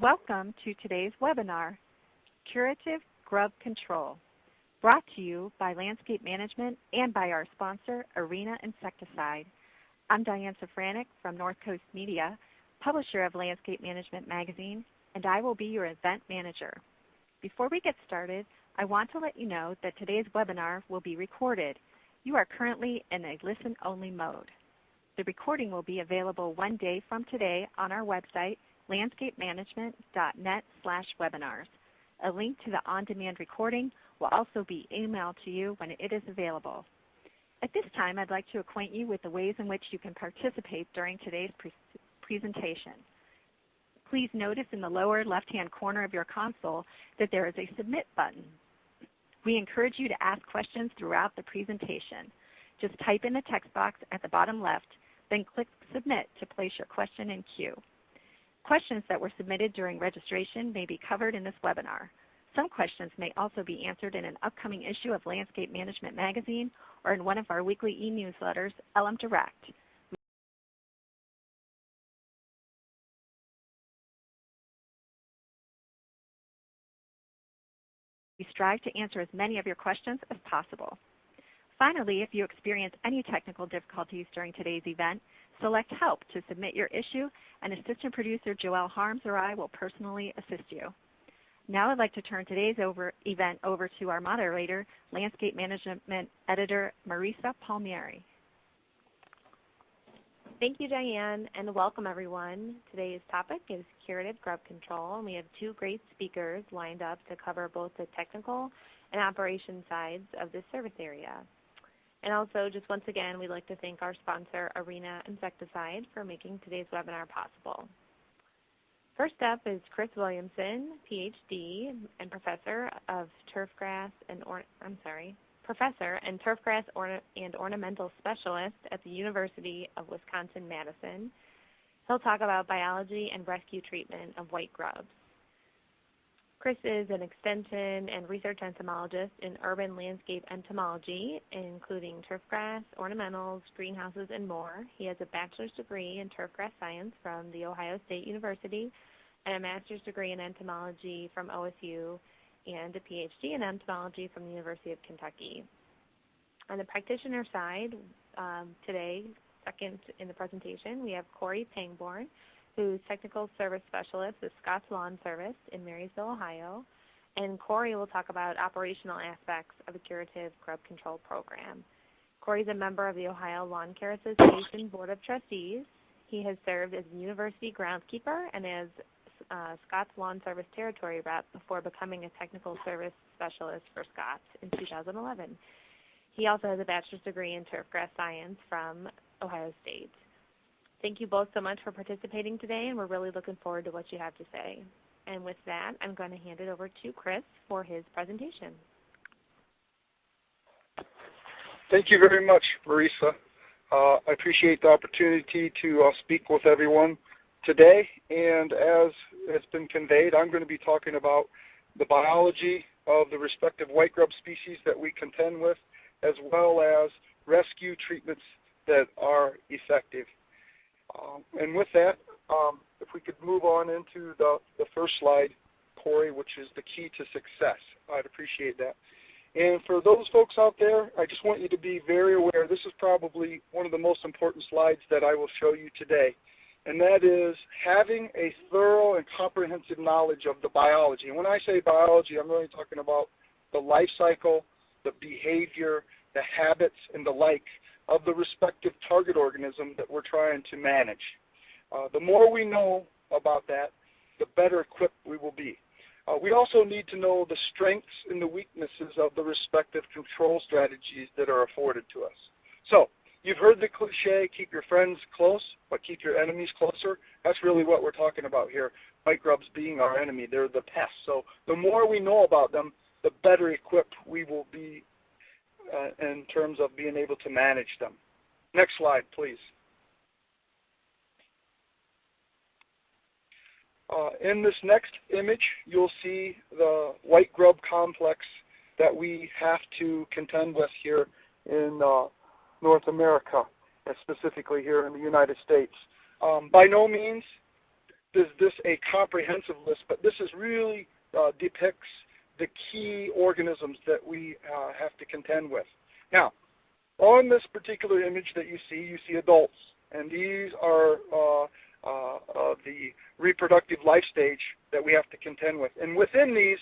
Welcome to today's webinar, Curative Grub Control, brought to you by Landscape Management and by our sponsor, Arena Insecticide. I'm Diane Safranek from North Coast Media, publisher of Landscape Management magazine, and I will be your event manager. Before we get started, I want to let you know that today's webinar will be recorded. You are currently in a listen-only mode. The recording will be available 1 day from today on our website, landscapemanagement.net/webinars. A link to the on-demand recording will also be emailed to you when it is available. At this time, I'd like to acquaint you with the ways in which you can participate during today's presentation. Please notice in the lower left-hand corner of your console that there is a Submit button. We encourage you to ask questions throughout the presentation. Just type in the text box at the bottom left, then click Submit to place your question in queue. Questions that were submitted during registration may be covered in this webinar. Some questions may also be answered in an upcoming issue of Landscape Management magazine or in one of our weekly e-newsletters, LM Direct. We strive to answer as many of your questions as possible. Finally, if you experience any technical difficulties during today's event, select Help to submit your issue, and assistant producer Joelle Harms or I will personally assist you. Now I'd like to turn today's event over to our moderator, Landscape Management Editor Marisa Palmieri. Thank you, Diane, and welcome everyone. Today's topic is Curative Grub Control, and we have two great speakers lined up to cover both the technical and operation sides of this service area. And also, just once again, we'd like to thank our sponsor, Arena Insecticide, for making today's webinar possible. First up is Chris Williamson, PhD and Professor and Turfgrass and Ornamental Specialist at the University of Wisconsin-Madison. He'll talk about biology and rescue treatment of white grubs. Chris is an extension and research entomologist in urban landscape entomology, including turfgrass, ornamentals, greenhouses, and more. He has a bachelor's degree in turfgrass science from The Ohio State University and a master's degree in entomology from OSU and a PhD in entomology from the University of Kentucky. On the practitioner side, today, second in the presentation, we have Corey Pangborn, who's Technical Service Specialist with Scott's Lawn Service in Marysville, Ohio. And Corey will talk about operational aspects of the Curative Grub Control Program. Corey's a member of the Ohio Lawn Care Association Board of Trustees. He has served as a university groundskeeper and as Scott's Lawn Service Territory Rep before becoming a Technical Service Specialist for Scott's in 2011. He also has a bachelor's degree in turfgrass science from Ohio State. Thank you both so much for participating today, and we're really looking forward to what you have to say. And with that, I'm going to hand it over to Chris for his presentation. Thank you very much, Marisa. I appreciate the opportunity to speak with everyone today. And as has been conveyed, I'm going to be talking about the biology of the respective white grub species that we contend with, as well as rescue treatments that are effective. And with that, if we could move on into the first slide, Corey, which is the key to success, I'd appreciate that. And for those folks out there, I just want you to be very aware, this is probably one of the most important slides that I will show you today, and that is having a thorough and comprehensive knowledge of the biology. And when I say biology, I'm really talking about the life cycle, the behavior, the habits, and the like of the respective target organism that we're trying to manage. The more we know about that, the better equipped we will be. We also need to know the strengths and the weaknesses of the respective control strategies that are afforded to us. So, you've heard the cliche, keep your friends close, but keep your enemies closer. That's really what we're talking about here. White grubs being our enemy, they're the pests. So the more we know about them, the better equipped we will be in terms of being able to manage them. Next slide, please. In this next image, you'll see the white grub complex that we have to contend with here in North America, and specifically here in the United States. By no means is this a comprehensive list, but this is really depicts the key organisms that we have to contend with. Now, on this particular image that you see adults, and these are the reproductive life stage that we have to contend with. And within these,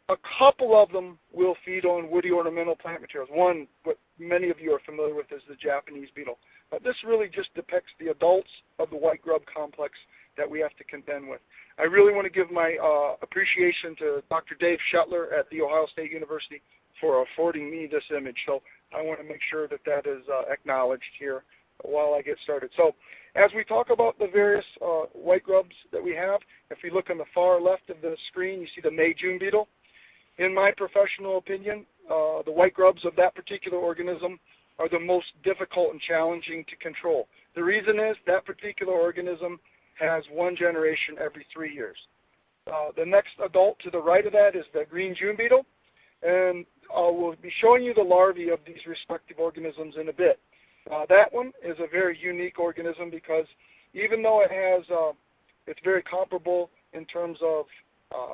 a couple of them will feed on woody ornamental plant materials. One, what many of you are familiar with, is the Japanese beetle. But this really just depicts the adults of the white grub complex that we have to contend with. I really want to give my appreciation to Dr. Dave Shetler at The Ohio State University for affording me this image. So I want to make sure that that is acknowledged here while I get started. So as we talk about the various white grubs that we have, if we look on the far left of the screen, you see the May-June beetle. In my professional opinion, the white grubs of that particular organism are the most difficult and challenging to control. The reason is that particular organism has one generation every 3 years. The next adult to the right of that is the green June beetle, and we'll be showing you the larvae of these respective organisms in a bit. That one is a very unique organism because even though it has, it's very comparable in terms of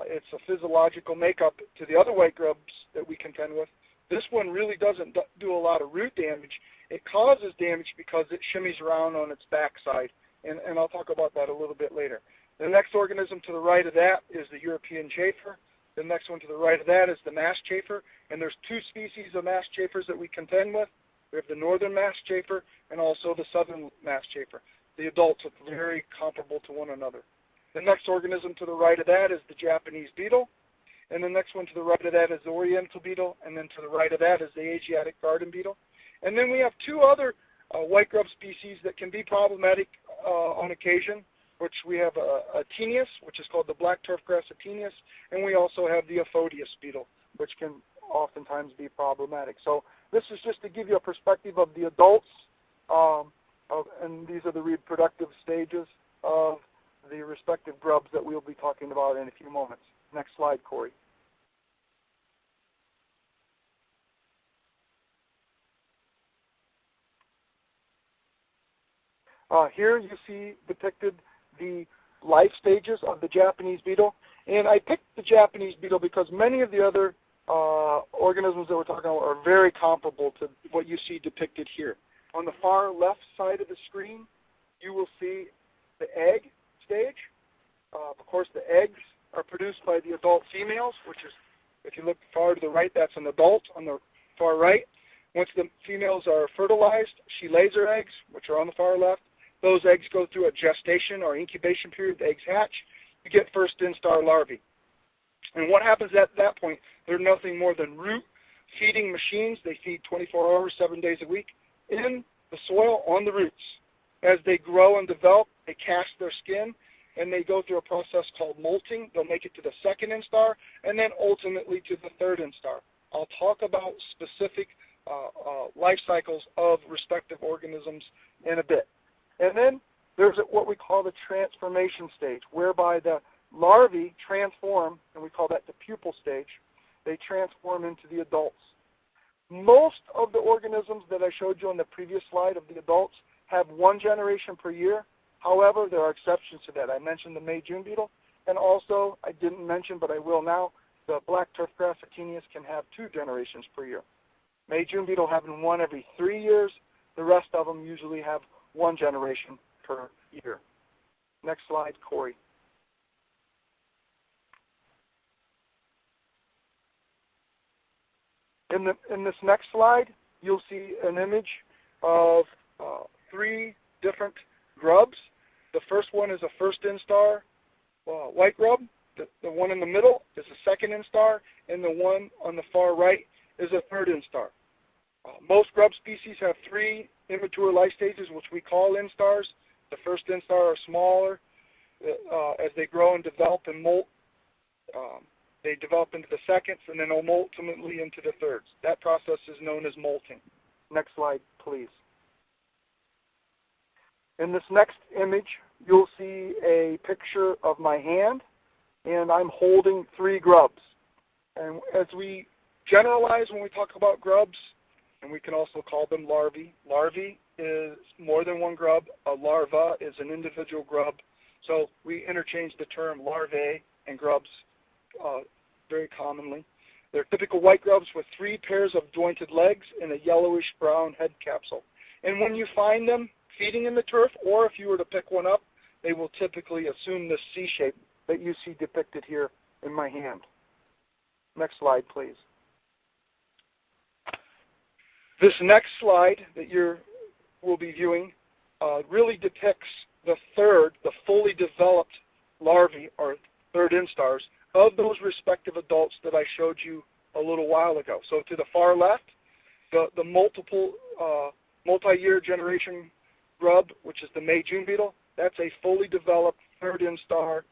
its a physiological makeup to the other white grubs that we contend with, this one really doesn't do a lot of root damage. It causes damage because it shimmies around on its backside, and I'll talk about that a little bit later. The next organism to the right of that is the European chafer. The next one to the right of that is the masked chafer, and there's two species of masked chafers that we contend with. We have the northern masked chafer and also the southern masked chafer. The adults are very comparable to one another. The next organism to the right of that is the Japanese beetle, and the next one to the right of that is the oriental beetle, and then to the right of that is the Asiatic garden beetle. And then we have two other white grub species that can be problematic on occasion, which we have a Atenius, which is called the black turfgrass Atenius, and we also have the Aphodius beetle, which can oftentimes be problematic. So this is just to give you a perspective of the adults, and these are the reproductive stages of the respective grubs that we'll be talking about in a few moments. Next slide, Corey. Here you see depicted the life stages of the Japanese beetle. And I picked the Japanese beetle because many of the other organisms that we're talking about are very comparable to what you see depicted here. On the far left side of the screen, you will see the egg stage. Of course, the eggs are produced by the adult females, which is, if you look far to the right, that's an adult on the far right. Once the females are fertilized, she lays her eggs, which are on the far left. Those eggs go through a gestation or incubation period. The eggs hatch. You get first instar larvae. And what happens at that point? They're nothing more than root feeding machines. They feed 24 hours, 7 days a week in the soil on the roots. As they grow and develop, they cast their skin, and they go through a process called molting. They'll make it to the second instar, and then ultimately to the third instar. I'll talk about specific life cycles of respective organisms in a bit. And then there's what we call the transformation stage, whereby the larvae transform, and we call that the pupal stage. They transform into the adults. Most of the organisms that I showed you on the previous slide of the adults have one generation per year. However, there are exceptions to that. I mentioned the May-June beetle, and also, I didn't mention, but I will now, the black turfgrass Atenius can have 2 generations per year. May-June beetle having one every 3 years. The rest of them usually have 1 generation per year. Next slide, Corey. In this next slide, you'll see an image of 3 different grubs. The first one is a first instar white grub. The one in the middle is a second instar, and the one on the far right is a third instar. Most grub species have 3 immature life stages, which we call instars. The first instar are smaller. As they grow and develop and molt, they develop into the seconds, and then ultimately into the thirds. That process is known as molting. Next slide, please. In this next image, you'll see a picture of my hand, and I'm holding 3 grubs. And as we generalize when we talk about grubs, and we can also call them larvae. Larvae is more than one grub. A larva is an individual grub So we interchange the term larvae and grubs very commonly. They're typical white grubs with 3 pairs of jointed legs and a yellowish-brown head capsule. And when you find them feeding in the turf, or if you were to pick one up, they will typically assume this C shape that you see depicted here in my hand. Next slide, please. This next slide that we'll be viewing really depicts the fully developed larvae, or third instars, of those respective adults that I showed you a little while ago. So to the far left, the multi-year generation grub, which is the May-June beetle, that's a fully developed third instar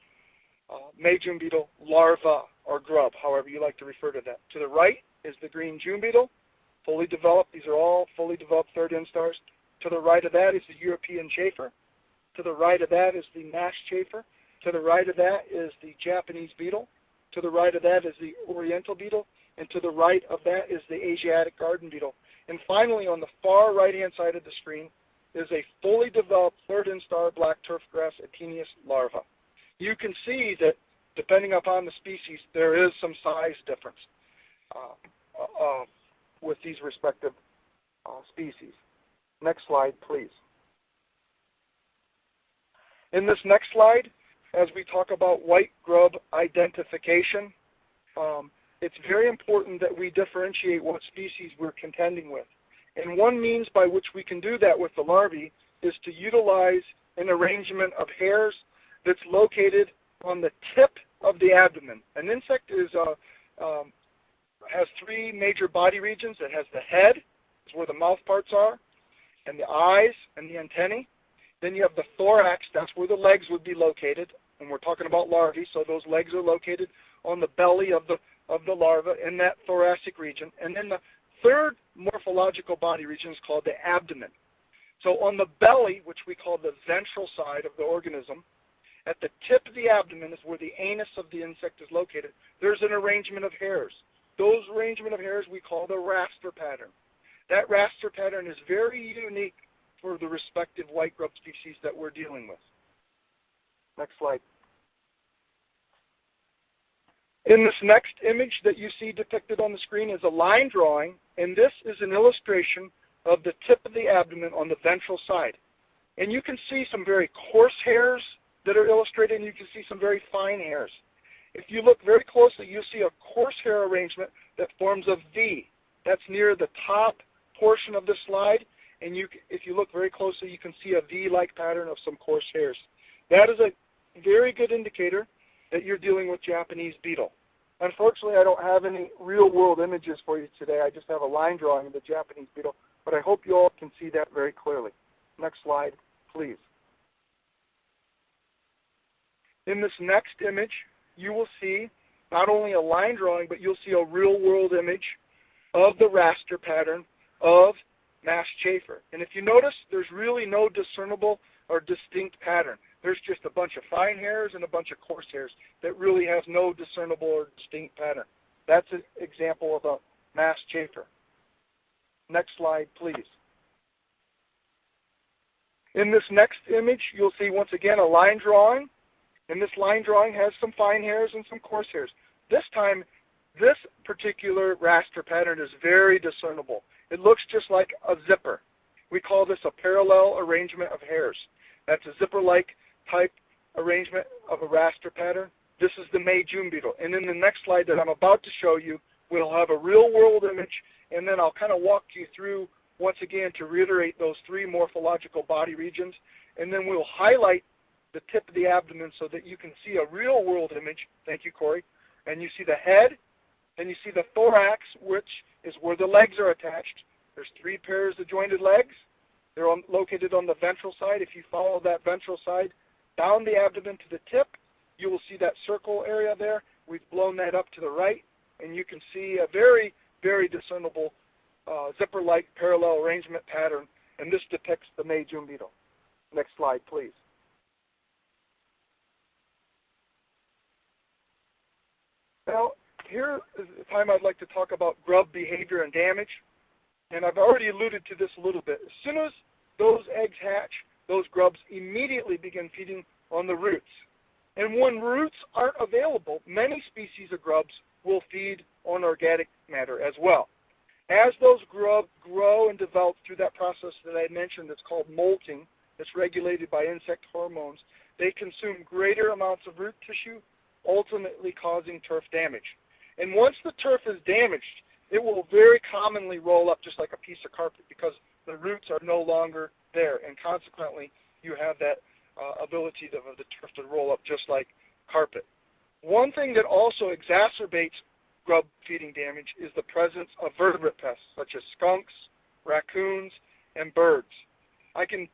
May-June beetle larva or grub, however you like to refer to that. To the right is the green June beetle, fully developed. These are all fully developed third instars. To the right of that is the European chafer. To the right of that is the mass chafer. To the right of that is the Japanese beetle. To the right of that is the Oriental beetle. And to the right of that is the Asiatic garden beetle. And finally, on the far right-hand side of the screen is a fully developed third instar black turfgrass Atenius larva. You can see that depending upon the species, there is some size difference with these respective species. Next slide, please. In this next slide, as we talk about white grub identification, it's very important that we differentiate what species we're contending with. And one means by which we can do that with the larvae is to utilize an arrangement of hairs that's located on the tip of the abdomen. An insect has 3 major body regions. It has the head, is where the mouth parts are, and the eyes and the antennae. Then you have the thorax, that's where the legs would be located, and we're talking about larvae, so those legs are located on the belly of the larva in that thoracic region. And then the third morphological body region is called the abdomen. So on the belly, which we call the ventral side of the organism, at the tip of the abdomen is where the anus of the insect is located. There's an arrangement of hairs. Those arrangement of hairs we call the raster pattern. That raster pattern is very unique for the respective white grub species that we're dealing with. Next slide. In this next image that you see depicted on the screen is a line drawing, and this is an illustration of the tip of the abdomen on the ventral side. And you can see some very coarse hairs that are illustrated, and you can see some very fine hairs. If you look very closely, you'll see a coarse hair arrangement that forms a V. That's near the top portion of the slide, and if you look very closely, you can see a V-like pattern of some coarse hairs. That is a very good indicator that you're dealing with Japanese beetle. Unfortunately, I don't have any real-world images for you today. I just have a line drawing of the Japanese beetle, but I hope you all can see that very clearly. Next slide, please. In this next image, you will see not only a line drawing, but you'll see a real-world image of the raster pattern of mass chafer. And if you notice, there's really no discernible or distinct pattern. There's just a bunch of fine hairs and a bunch of coarse hairs that really has no discernible or distinct pattern. That's an example of a mass chafer. Next slide, please. In this next image, you'll see once again a line drawing. And this line drawing has some fine hairs and some coarse hairs. This time, this particular raster pattern is very discernible. It looks just like a zipper. We call this a parallel arrangement of hairs. That's a zipper-like type arrangement of a raster pattern. This is the May-June beetle. And in the next slide that I'm about to show you, we'll have a real-world image, and then I'll kind of walk you through, once again, to reiterate those 3 morphological body regions. And then we'll highlight the tip of the abdomen so that you can see a real-world image. Thank you, Corey. And you see the head, and you see the thorax, which is where the legs are attached. There's 3 pairs of jointed legs. They're located on the ventral side. If you follow that ventral side down the abdomen to the tip, you will see that circle area there. We've blown that up to the right, and you can see a very, very discernible zipper-like parallel arrangement pattern, and this depicts the May-June beetle. Next slide, please. Now, here is the time I'd like to talk about grub behavior and damage. And I've already alluded to this a little bit. As soon as those eggs hatch, those grubs immediately begin feeding on the roots. And when roots aren't available, many species of grubs will feed on organic matter as well. As those grubs grow and develop through that process that I mentioned that's called molting, that's regulated by insect hormones, they consume greater amounts of root tissue, ultimately causing turf damage. And once the turf is damaged, it will very commonly roll up just like a piece of carpet because the roots are no longer there, and consequently you have that ability of the turf to roll up just like carpet. One thing that also exacerbates grub feeding damage is the presence of vertebrate pests such as skunks, raccoons, and birds. I can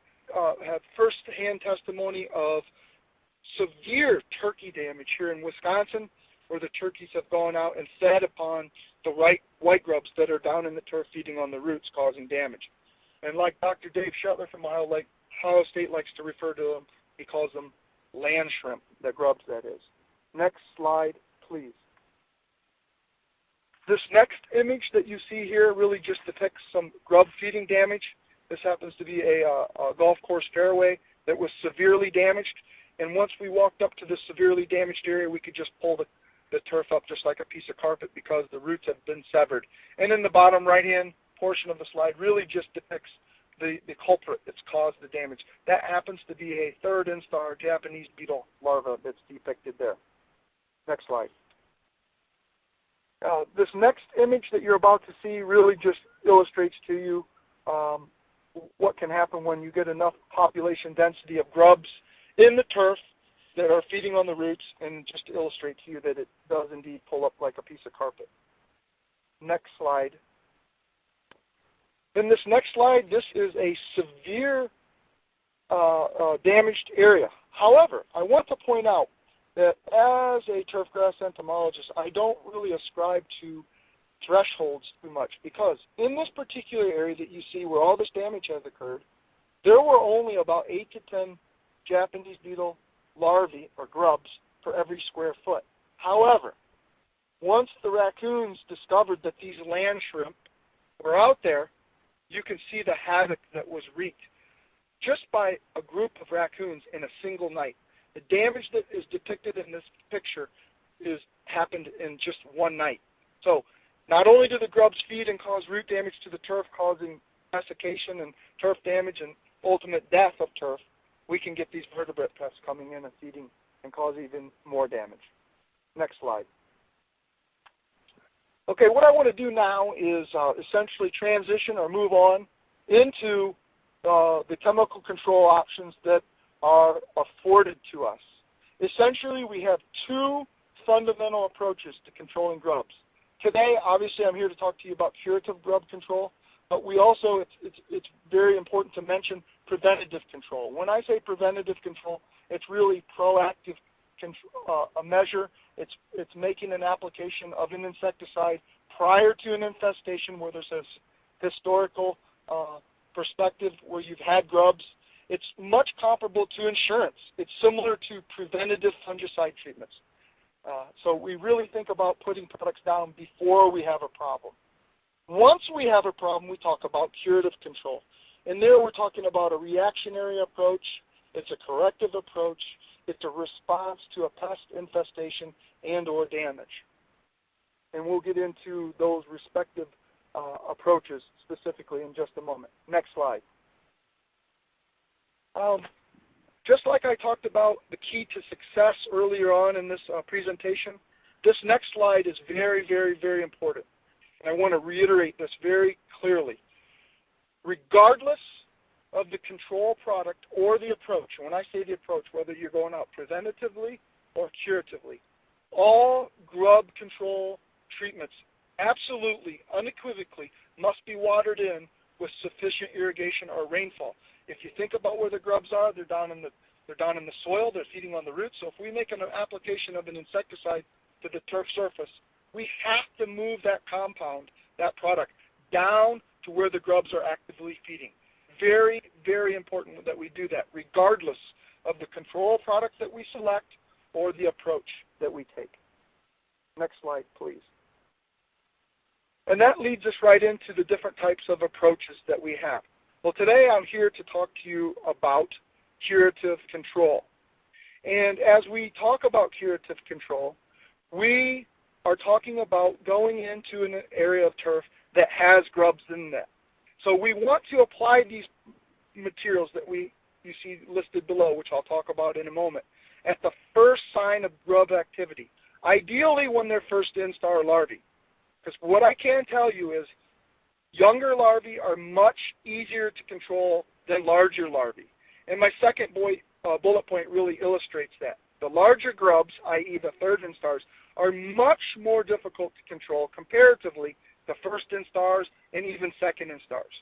have first-hand testimony of severe turkey damage here in Wisconsin, where the turkeys have gone out and fed upon the white grubs that are down in the turf feeding on the roots, causing damage. And like Dr. Dave Shetler from Ohio State likes to refer to them, he calls them land shrimp, the grubs that is. Next slide, please. This next image that you see here really just depicts some grub feeding damage. This happens to be a golf course fairway that was severely damaged. And once we walked up to this severely damaged area, we could just pull the turf up just like a piece of carpet because the roots have been severed. And in the bottom right-hand portion of the slide really just depicts the culprit that's caused the damage. That happens to be a third instar Japanese beetle larva that's depicted there. Next slide. This next image that you're about to see really just illustrates to you what can happen when you get enough population density of grubs in the turf that are feeding on the roots, and just to illustrate to you that it does indeed pull up like a piece of carpet. Next slide. In this next slide, this is a severe damaged area. However, I want to point out that as a turfgrass entomologist, I don't really ascribe to thresholds too much, because in this particular area that you see where all this damage has occurred, there were only about 8 to 10 Japanese beetle larvae or grubs for every square foot. However, once the raccoons discovered that these land shrimp were out there, you can see the havoc that was wreaked just by a group of raccoons in a single night. The damage that is depicted in this picture happened in just one night. So not only do the grubs feed and cause root damage to the turf, causing desiccation and turf damage and ultimate death of turf, we can get these vertebrate pests coming in and feeding and cause even more damage. Next slide. Okay, what I want to do now is essentially transition or move on into the chemical control options that are afforded to us. Essentially, we have two fundamental approaches to controlling grubs. Today, obviously, I'm here to talk to you about curative grub control, but we also, it's very important to mention preventative control. When I say preventative control, it's really proactive a measure. It's making an application of an insecticide prior to an infestation where there's this historical perspective where you've had grubs. It's much comparable to insurance. It's similar to preventative fungicide treatments. So we really think about putting products down before we have a problem. Once we have a problem, we talk about curative control. And there we're talking about a reactionary approach. It's a corrective approach. It's a response to a pest infestation and or damage. And we'll get into those respective approaches specifically in just a moment. Next slide. Just like I talked about the key to success earlier on in this presentation, this next slide is very, very, very important. And I want to reiterate this very clearly. Regardless of the control product or the approach, and when I say the approach, whether you're going out preventatively or curatively, all grub control treatments absolutely, unequivocally, must be watered in with sufficient irrigation or rainfall. If you think about where the grubs are, they're down in the soil, they're feeding on the roots. So if we make an application of an insecticide to the turf surface, we have to move that compound, that product, down to where the grubs are actively feeding. Very, very important that we do that, regardless of the control product that we select or the approach that we take. Next slide, please. And that leads us right into the different types of approaches that we have. Well, today I'm here to talk to you about curative control. And as we talk about curative control, we are talking about going into an area of turf that has grubs in that. So we want to apply these materials that you see listed below, which I'll talk about in a moment, at the first sign of grub activity, ideally when they're first instar larvae. Because what I can tell you is younger larvae are much easier to control than larger larvae. And my second bullet point really illustrates that. The larger grubs, i.e. the third instars, are much more difficult to control comparatively to first instars and even second instars.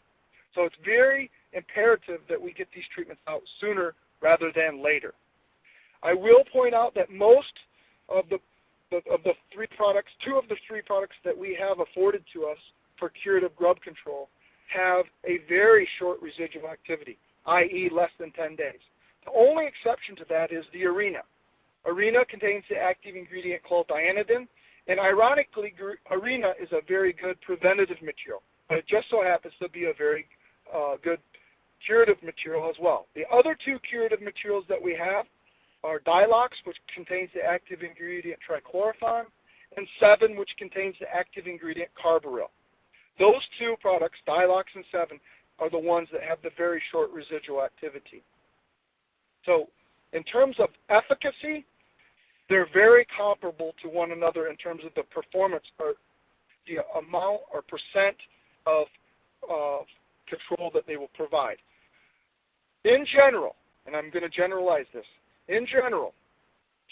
So it's very imperative that we get these treatments out sooner rather than later. I will point out that most of the three products, two of the three products that we have afforded to us for curative grub control have a very short residual activity, i.e. less than 10 days. The only exception to that is the Arena. Arena contains the active ingredient chlorothianidin, and ironically, Arena is a very good preventative material, but it just so happens to be a very good curative material as well. The other two curative materials that we have are Dilox, which contains the active ingredient trichlorophon, and 7, which contains the active ingredient carbaryl. Those two products, Dilox and 7, are the ones that have the very short residual activity. So in terms of efficacy, they're very comparable to one another in terms of the performance or the amount or percent of control that they will provide. In general, and I'm going to generalize this, in general,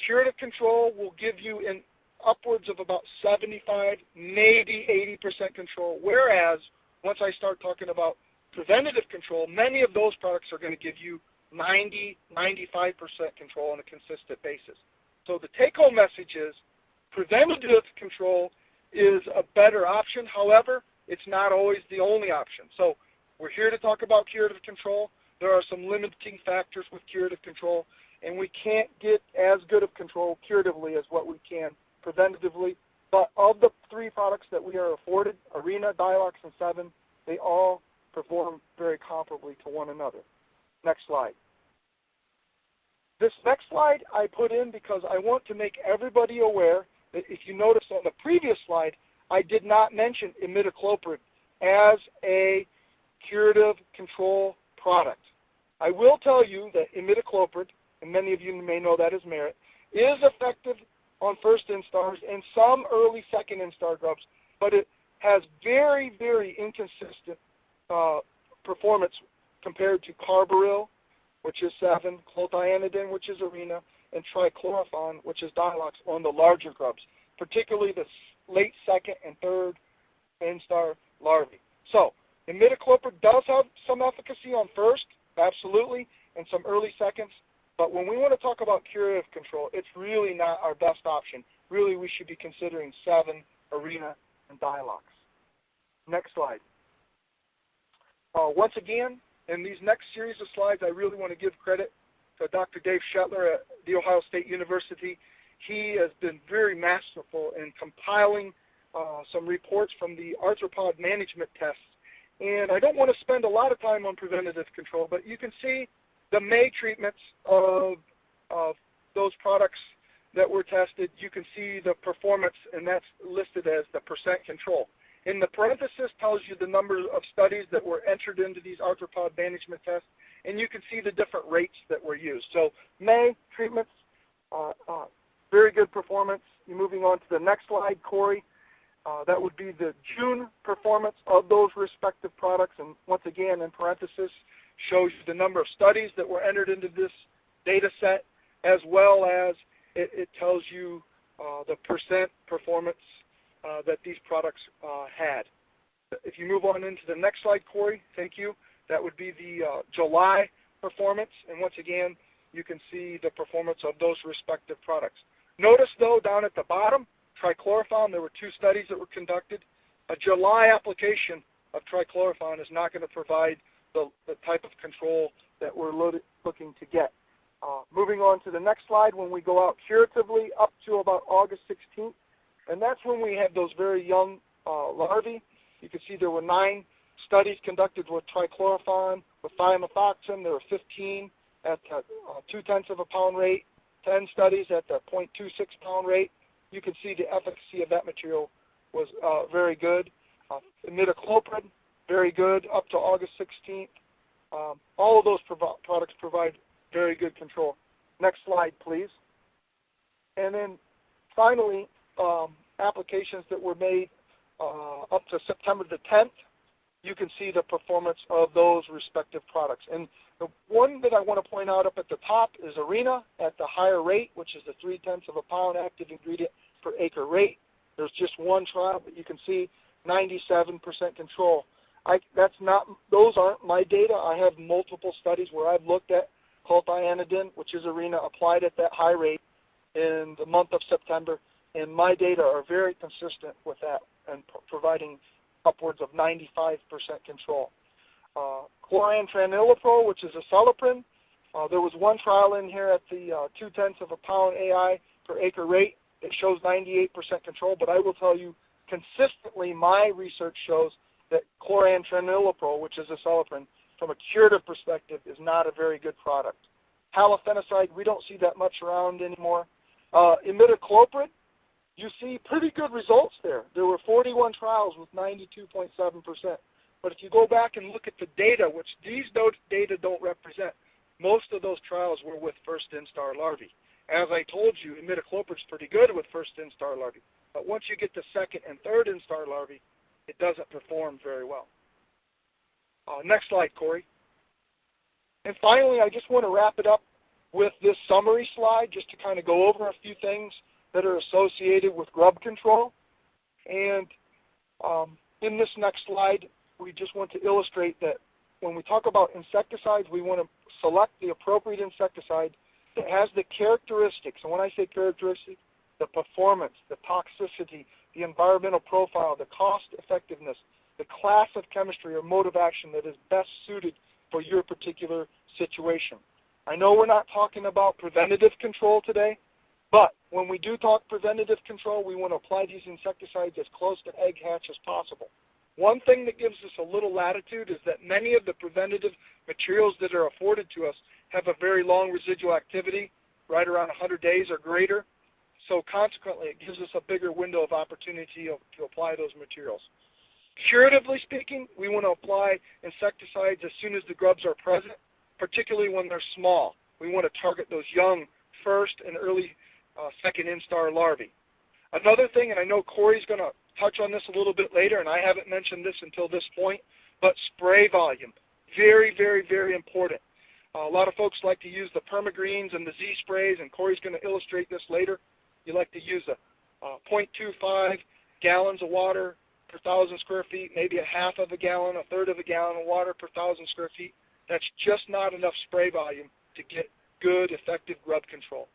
curative control will give you in upwards of about 75, maybe 80% control, whereas once I start talking about preventative control, many of those products are going to give you 90, 95% control on a consistent basis. So the take-home message is preventative control is a better option. However, it's not always the only option. So we're here to talk about curative control. There are some limiting factors with curative control, and we can't get as good of control curatively as what we can preventatively. But of the three products that we are afforded, Arena, Dilox, and 7, they all perform very comparably to one another. Next slide. This next slide I put in because I want to make everybody aware that if you notice on the previous slide, I did not mention imidacloprid as a curative control product. I will tell you that imidacloprid, and many of you may know that as Merit, is effective on first instars and some early second instar grubs, but it has very, very inconsistent performance compared to carbaryl, which is 7, chlorothianidin, which is Arena, and trichlorophon, which is Dilox, on the larger grubs, particularly the late second and third instar larvae. So imidacloprid does have some efficacy on first, absolutely, and some early seconds, but when we want to talk about curative control, it's really not our best option. Really, we should be considering 7, Arena, and Dilox. Next slide. Once again, in these next series of slides, I really want to give credit to Dr. Dave Shetler at The Ohio State University. He has been very masterful in compiling some reports from the arthropod management tests. And I don't want to spend a lot of time on preventative control, but you can see the May treatments of those products that were tested. You can see the performance, and that's listed as the percent control. In the parenthesis tells you the number of studies that were entered into these arthropod management tests, and you can see the different rates that were used. So May treatments, very good performance. Moving on to the next slide, Corey, that would be the June performance of those respective products, and once again, in parenthesis, shows you the number of studies that were entered into this data set, as well as it tells you the percent performance that these products had. If you move on into the next slide, Corey, thank you. That would be the July performance, and once again, you can see the performance of those respective products. Notice, though, down at the bottom, trichlorophon, there were 2 studies that were conducted. A July application of trichlorophon is not going to provide the type of control that we're looking to get. Moving on to the next slide, when we go out curatively up to about August 16th, and that's when we had those very young larvae. You can see there were 9 studies conducted with trichlorophon. With thiamethoxam, there were 15 at 0.2 of a pound rate. 10 studies at the 0.26 pound rate, you can see the efficacy of that material was very good. Imidacloprid, very good up to August 16th. All of those products provide very good control. Next slide, please. And then finally, applications that were made up to September the 10th, you can see the performance of those respective products. And the one that I want to point out up at the top is Arena at the higher rate, which is the 0.3 pound active ingredient per acre rate. There's just one trial, but you can see 97% control. Those aren't my data. I have multiple studies where I've looked at clothianidin, which is Arena, applied at that high rate in the month of September, and my data are very consistent with that and providing upwards of 95% control. Chlorantraniliprole, which is a celloprene, there was one trial in here at the 0.2 pound AI per acre rate. It shows 98% control, but I will tell you consistently my research shows that chlorantraniliprole, which is a celloprene, from a curative perspective is not a very good product. Halofenicide, we don't see that much around anymore. Imidacloprid, you see pretty good results there. There were 41 trials with 92.7%. But if you go back and look at the data, which these data don't represent, most of those trials were with first instar larvae. As I told you, imidacloprid is pretty good with first instar larvae. But once you get to second and third instar larvae, it doesn't perform very well. Next slide, Corey. And finally, I just want to wrap it up with this summary slide just to kind of go over a few things that are associated with grub control. And in this next slide, we just want to illustrate that when we talk about insecticides, we want to select the appropriate insecticide that has the characteristics. And when I say characteristics, the performance, the toxicity, the environmental profile, the cost effectiveness, the class of chemistry or mode of action that is best suited for your particular situation. I know we're not talking about preventative control today, but when we do talk preventative control, we want to apply these insecticides as close to egg hatch as possible. One thing that gives us a little latitude is that many of the preventative materials that are afforded to us have a very long residual activity, right around 100 days or greater. So consequently, it gives us a bigger window of opportunity to apply those materials. Curatively speaking, we want to apply insecticides as soon as the grubs are present, particularly when they're small. We want to target those young first and early second instar larvae. Another thing, and I know Corey's going to touch on this a little bit later, and I haven't mentioned this until this point, but spray volume. Very, very, very important. A lot of folks like to use the permagreens and the Z sprays, and Corey's going to illustrate this later. You like to use a 0.25 gallons of water per 1,000 square feet, maybe a half of a gallon, a third of a gallon of water per 1,000 square feet. That's just not enough spray volume to get good, effective grub control.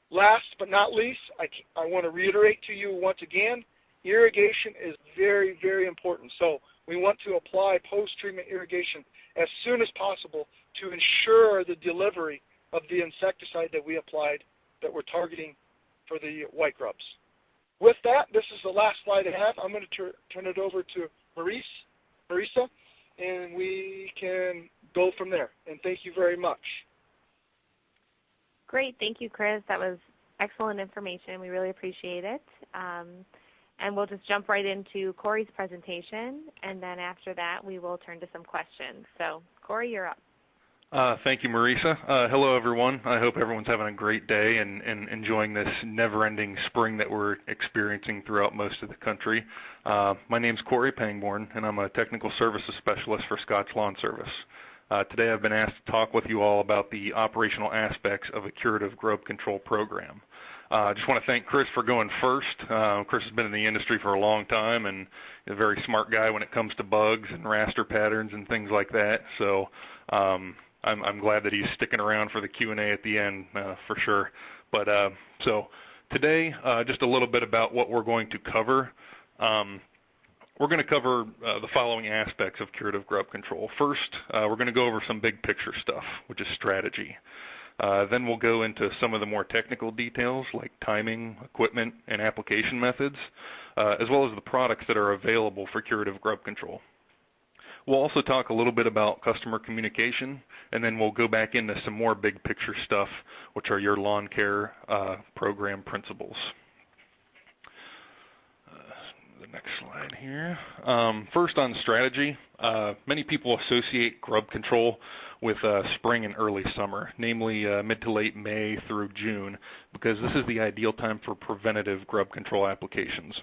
Last but not least, I want to reiterate to you once again, irrigation is very, very important. So we want to apply post-treatment irrigation as soon as possible to ensure the delivery of the insecticide that we applied that we're targeting for the white grubs. With that, this is the last slide I have. I'm going to turn it over to Marisa, and we can go from there. And thank you very much. Great. Thank you, Chris. That was excellent information. We really appreciate it. And we'll just jump right into Corey's presentation, and then after that, we will turn to some questions. So, Corey, you're up. Thank you, Marisa. Hello, everyone. I hope everyone's having a great day and enjoying this never-ending spring that we're experiencing throughout most of the country. My name's Corey Pangborn, and I'm a technical services specialist for Scott's Lawn Service. Today I've been asked to talk with you all about the operational aspects of a curative grub control program. I just want to thank Chris for going first. Chris has been in the industry for a long time and is a very smart guy when it comes to bugs and raster patterns and things like that. So I'm glad that he's sticking around for the Q&A at the end for sure. But so today, just a little bit about what we're going to cover. We're going to cover the following aspects of curative grub control. First, we're going to go over some big picture stuff, which is strategy. Then we'll go into some of the more technical details like timing, equipment, and application methods, as well as the products that are available for curative grub control. We'll also talk a little bit about customer communication, and then we'll go back into some more big picture stuff, which are your lawn care program principles. The next slide here. First on strategy, many people associate grub control with spring and early summer, namely mid to late May through June, because this is the ideal time for preventative grub control applications.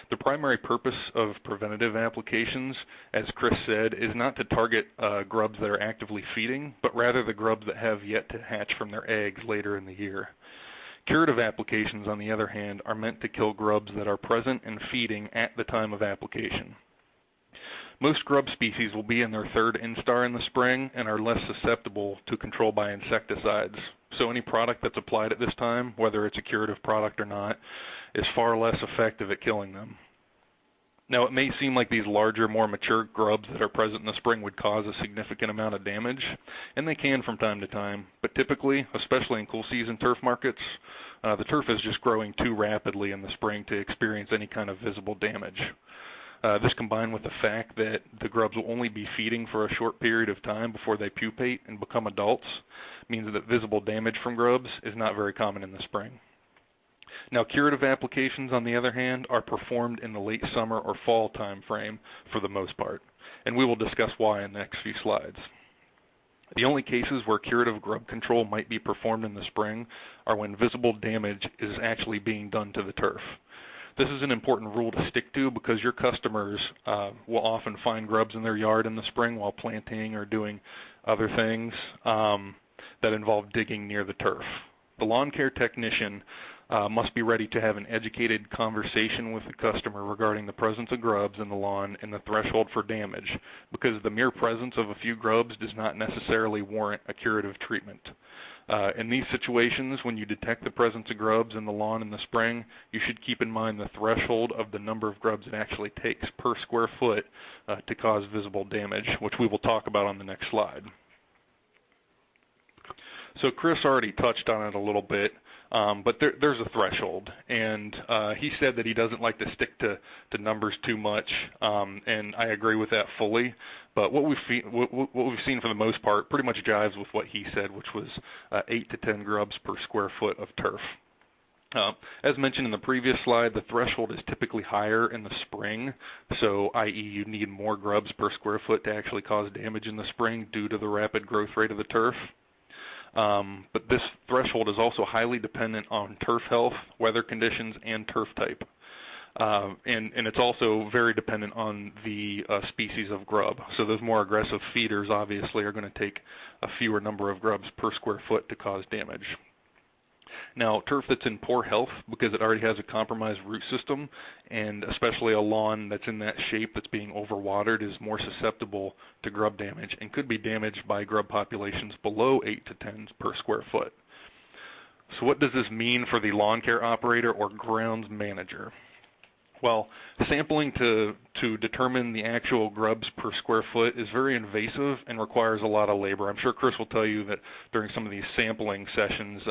The primary purpose of preventative applications, as Chris said, is not to target grubs that are actively feeding, but rather the grubs that have yet to hatch from their eggs later in the year. Curative applications, on the other hand, are meant to kill grubs that are present and feeding at the time of application. Most grub species will be in their third instar in the spring and are less susceptible to control by insecticides. So any product that's applied at this time, whether it's a curative product or not, is far less effective at killing them. Now, it may seem like these larger, more mature grubs that are present in the spring would cause a significant amount of damage, and they can from time to time, but typically, especially in cool season turf markets, the turf is just growing too rapidly in the spring to experience any kind of visible damage. This, combined with the fact that the grubs will only be feeding for a short period of time before they pupate and become adults, means that visible damage from grubs is not very common in the spring. Now, curative applications, on the other hand, are performed in the late summer or fall time frame for the most part, and we will discuss why in the next few slides. The only cases where curative grub control might be performed in the spring are when visible damage is actually being done to the turf. This is an important rule to stick to because your customers will often find grubs in their yard in the spring while planting or doing other things that involve digging near the turf. The lawn care technician must be ready to have an educated conversation with the customer regarding the presence of grubs in the lawn and the threshold for damage, because the mere presence of a few grubs does not necessarily warrant a curative treatment. In these situations, when you detect the presence of grubs in the lawn in the spring, you should keep in mind the threshold of the number of grubs it actually takes per square foot to cause visible damage, which we will talk about on the next slide. So Chris already touched on it a little bit, but there's a threshold, and he said that he doesn't like to stick to numbers too much, and I agree with that fully. But what we've seen for the most part pretty much jives with what he said, which was 8 to 10 grubs per square foot of turf. As mentioned in the previous slide, the threshold is typically higher in the spring, so i.e. you need more grubs per square foot to actually cause damage in the spring due to the rapid growth rate of the turf. But this threshold is also highly dependent on turf health, weather conditions, and turf type. And it's also very dependent on the species of grub. So those more aggressive feeders obviously are going to take a fewer number of grubs per square foot to cause damage. Now, turf that's in poor health because it already has a compromised root system, and especially a lawn that's in that shape that's being overwatered, is more susceptible to grub damage and could be damaged by grub populations below 8 to 10 per square foot. So what does this mean for the lawn care operator or grounds manager? Well, sampling to determine the actual grubs per square foot is very invasive and requires a lot of labor. I'm sure Chris will tell you that during some of these sampling sessions,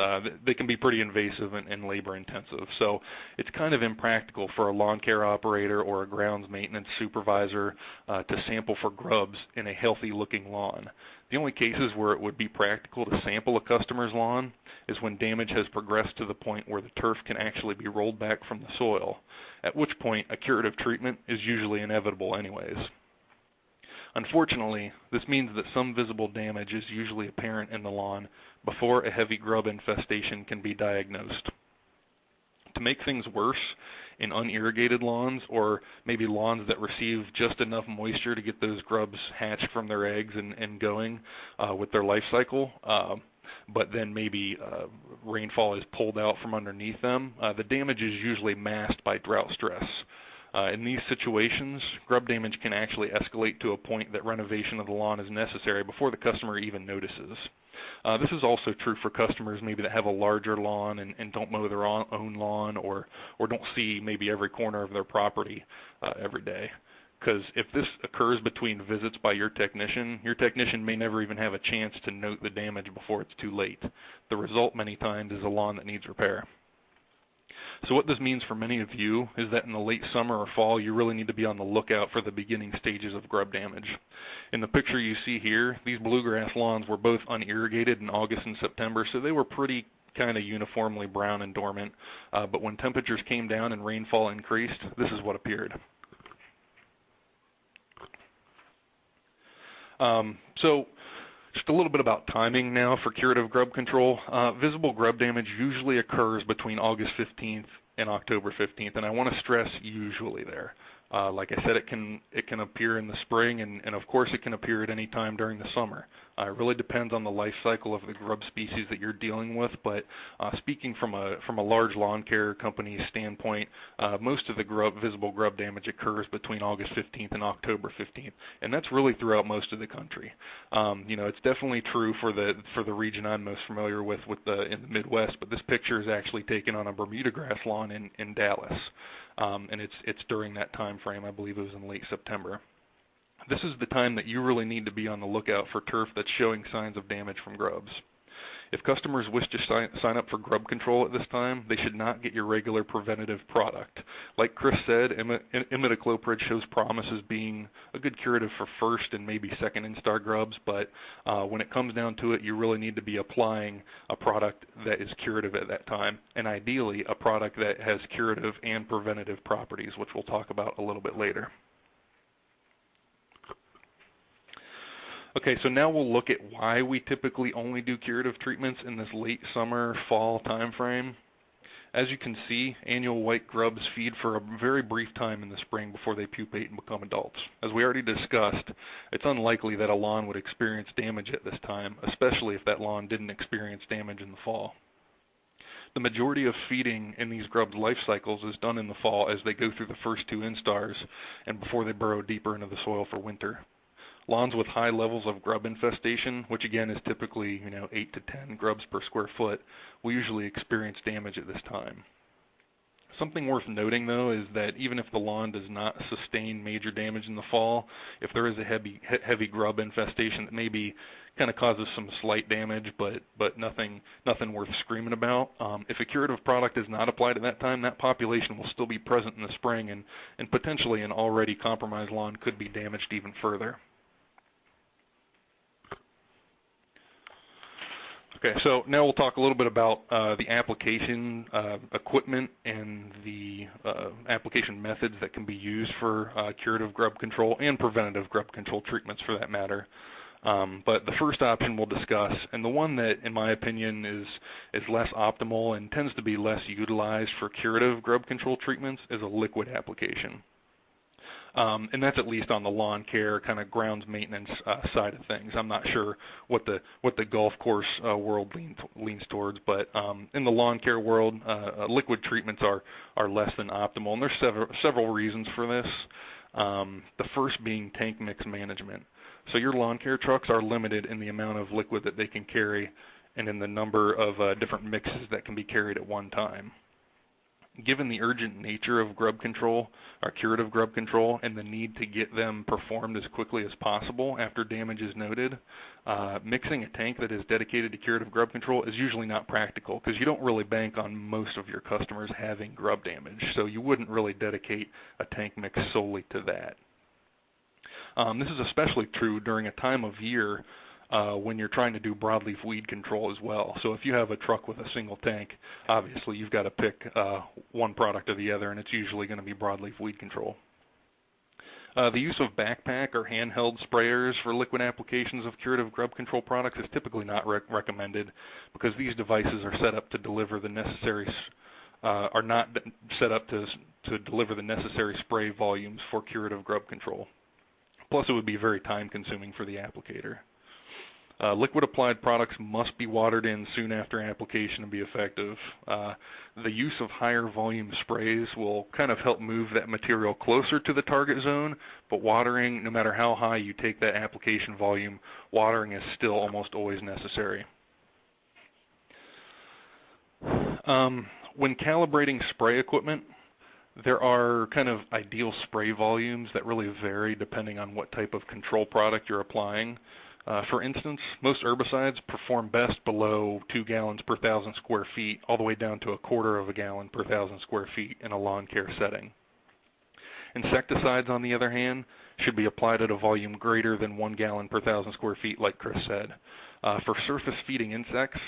they can be pretty invasive and labor intensive. So it's kind of impractical for a lawn care operator or a grounds maintenance supervisor to sample for grubs in a healthy looking lawn. The only cases where it would be practical to sample a customer's lawn is when damage has progressed to the point where the turf can actually be rolled back from the soil, at which point a curative treatment is usually inevitable anyways. Unfortunately, this means that some visible damage is usually apparent in the lawn before a heavy grub infestation can be diagnosed. To make things worse, in unirrigated lawns, or maybe lawns that receive just enough moisture to get those grubs hatched from their eggs and going with their life cycle, but then maybe rainfall is pulled out from underneath them, the damage is usually masked by drought stress. In these situations, grub damage can actually escalate to a point that renovation of the lawn is necessary before the customer even notices. This is also true for customers maybe that have a larger lawn and don't mow their own lawn, or don't see maybe every corner of their property every day. Because if this occurs between visits by your technician may never even have a chance to note the damage before it's too late. The result many times is a lawn that needs repair. So what this means for many of you is that in the late summer or fall, you really need to be on the lookout for the beginning stages of grub damage. In the picture you see here, these bluegrass lawns were both unirrigated in August and September, so they were pretty kind of uniformly brown and dormant. But when temperatures came down and rainfall increased, this is what appeared. So just a little bit about timing now for curative grub control. Visible grub damage usually occurs between August 15th and October 15th, and I want to stress usually there. Like I said, it can appear in the spring, and of course it can appear at any time during the summer. It really depends on the life cycle of the grub species that you're dealing with, but speaking from a large lawn care company's standpoint, most of the visible grub damage occurs between August 15th and October 15th, and that's really throughout most of the country. It's definitely true for the region I'm most familiar with in the Midwest, but this picture is actually taken on a Bermuda grass lawn in Dallas. And it's during that time frame. I believe it was in late September. This is the time that you really need to be on the lookout for turf that's showing signs of damage from grubs. If customers wish to sign up for grub control at this time, they should not get your regular preventative product. Like Chris said, imidacloprid shows promise as being a good curative for first and maybe second instar grubs, but when it comes down to it, you really need to be applying a product that is curative at that time, and ideally a product that has curative and preventative properties, which we'll talk about a little bit later. Okay, so now we'll look at why we typically only do curative treatments in this late summer, fall time frame. As you can see, annual white grubs feed for a very brief time in the spring before they pupate and become adults. As we already discussed, it's unlikely that a lawn would experience damage at this time, especially if that lawn didn't experience damage in the fall. The majority of feeding in these grubs' life cycles is done in the fall as they go through the first two instars and before they burrow deeper into the soil for winter. Lawns with high levels of grub infestation, which again is typically 8 to 10 grubs per square foot, will usually experience damage at this time. Something worth noting though is that even if the lawn does not sustain major damage in the fall, if there is a heavy grub infestation that maybe kind of causes some slight damage, but nothing worth screaming about, if a curative product is not applied at that time, that population will still be present in the spring, and potentially an already compromised lawn could be damaged even further. Okay, so now we'll talk a little bit about the application equipment and the application methods that can be used for curative grub control and preventative grub control treatments for that matter. But the first option we'll discuss, and the one that in my opinion is less optimal and tends to be less utilized for curative grub control treatments, is a liquid application. And that's at least on the lawn care, kind of grounds maintenance side of things. I'm not sure what the golf course world leans towards, but in the lawn care world, liquid treatments are less than optimal, and there's several reasons for this. The first being tank mix management. So your lawn care trucks are limited in the amount of liquid that they can carry and in the number of different mixes that can be carried at one time. Given the urgent nature of grub control, or curative grub control, and the need to get them performed as quickly as possible after damage is noted, mixing a tank that is dedicated to curative grub control is usually not practical because you don't really bank on most of your customers having grub damage, so you wouldn't really dedicate a tank mix solely to that. This is especially true during a time of year when you're trying to do broadleaf weed control as well. So if you have a truck with a single tank, obviously you've got to pick one product or the other, and it's usually going to be broadleaf weed control. The use of backpack or handheld sprayers for liquid applications of curative grub control products is typically not recommended because these devices are set up to deliver the necessary are not set up to deliver the necessary spray volumes for curative grub control. Plus, it would be very time-consuming for the applicator. Liquid applied products must be watered in soon after application to be effective. The use of higher volume sprays will kind of help move that material closer to the target zone, but watering, no matter how high you take that application volume, watering is still almost always necessary. When calibrating spray equipment, there are kind of ideal spray volumes that really vary depending on what type of control product you're applying. For instance, most herbicides perform best below 2 gallons per 1,000 square feet, all the way down to 1/4 of a gallon per 1,000 square feet in a lawn care setting. Insecticides, on the other hand, should be applied at a volume greater than 1 gallon per 1,000 square feet, like Chris said. For surface feeding insects,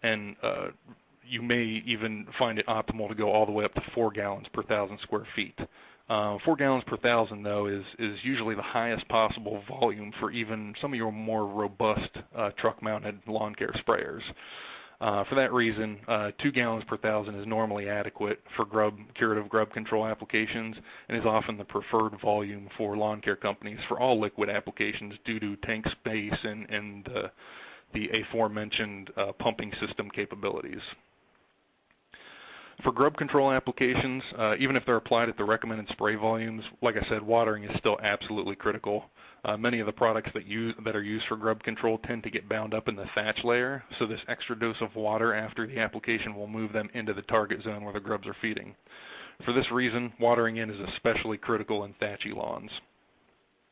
and you may even find it optimal to go all the way up to 4 gallons per 1,000 square feet. 4 gallons per 1,000, though, is usually the highest possible volume for even some of your more robust truck-mounted lawn care sprayers. For that reason, 2 gallons per 1,000 is normally adequate for curative grub control applications and is often the preferred volume for lawn care companies for all liquid applications due to tank space and the aforementioned pumping system capabilities. For grub control applications, even if they're applied at the recommended spray volumes, like I said, watering is still absolutely critical. Many of the products that are used for grub control tend to get bound up in the thatch layer, so this extra dose of water after the application will move them into the target zone where the grubs are feeding. For this reason, watering in is especially critical in thatchy lawns.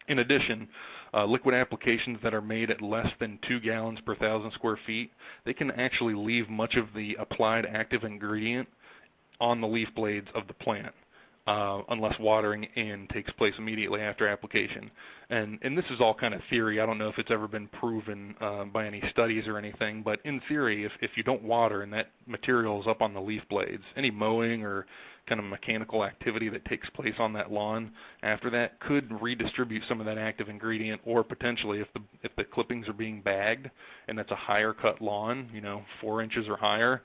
In addition, liquid applications that are made at less than 2 gallons per 1,000 square feet, they can actually leave much of the applied active ingredient on the leaf blades of the plant, unless watering in takes place immediately after application. And this is all kind of theory. I don't know if it's ever been proven by any studies or anything, but in theory, if you don't water and that material is up on the leaf blades, any mowing or kind of mechanical activity that takes place on that lawn after that could redistribute some of that active ingredient, or potentially if the clippings are being bagged and that's a higher cut lawn, 4 inches or higher,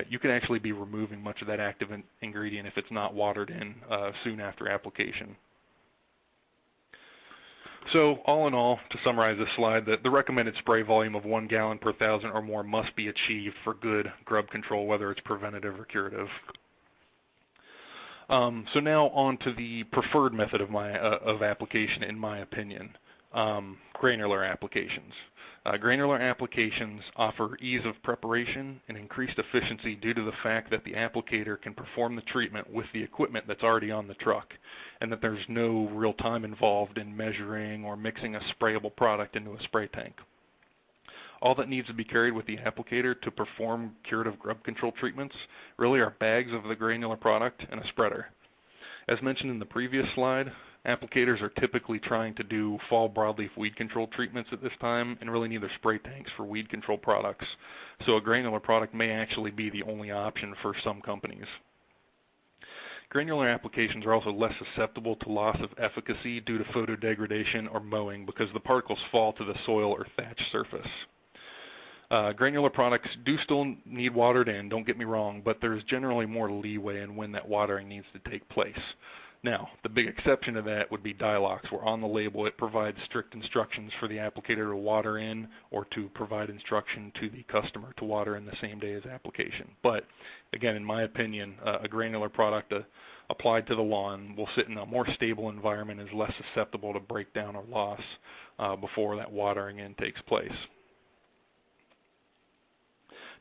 you can actually be removing much of that active ingredient if it's not watered in soon after application. So all in all, to summarize this slide, the recommended spray volume of 1 gallon per 1,000 or more must be achieved for good grub control, whether it's preventative or curative. So now on to the preferred method of application, in my opinion, granular applications. Granular applications offer ease of preparation and increased efficiency due to the fact that the applicator can perform the treatment with the equipment that's already on the truck, and that there's no real time involved in measuring or mixing a sprayable product into a spray tank. All that needs to be carried with the applicator to perform curative grub control treatments really are bags of the granular product and a spreader. As mentioned in the previous slide, applicators are typically trying to do fall broadleaf weed control treatments at this time and really need their spray tanks for weed control products, so a granular product may actually be the only option for some companies. Granular applications are also less susceptible to loss of efficacy due to photodegradation or mowing because the particles fall to the soil or thatch surface. Granular products do still need watered in, don't get me wrong, but there's generally more leeway in when that watering needs to take place. Now, the big exception to that would be Dilox, where on the label it provides strict instructions for the applicator to water in or to provide instruction to the customer to water in the same day as application. But again, in my opinion, a granular product applied to the lawn will sit in a more stable environment, is less susceptible to breakdown or loss before that watering in takes place.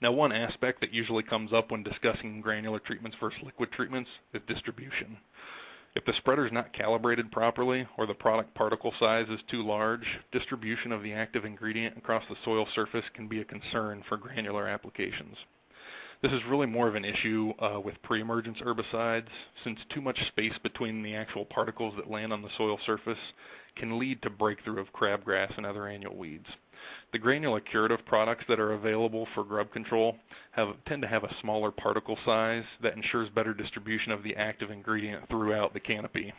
Now, one aspect that usually comes up when discussing granular treatments versus liquid treatments is distribution. If the spreader is not calibrated properly or the product particle size is too large, distribution of the active ingredient across the soil surface can be a concern for granular applications. This is really more of an issue with pre-emergence herbicides, since too much space between the actual particles that land on the soil surface can lead to breakthrough of crabgrass and other annual weeds. The granular curative products that are available for grub control tend to have a smaller particle size that ensures better distribution of the active ingredient throughout the canopy.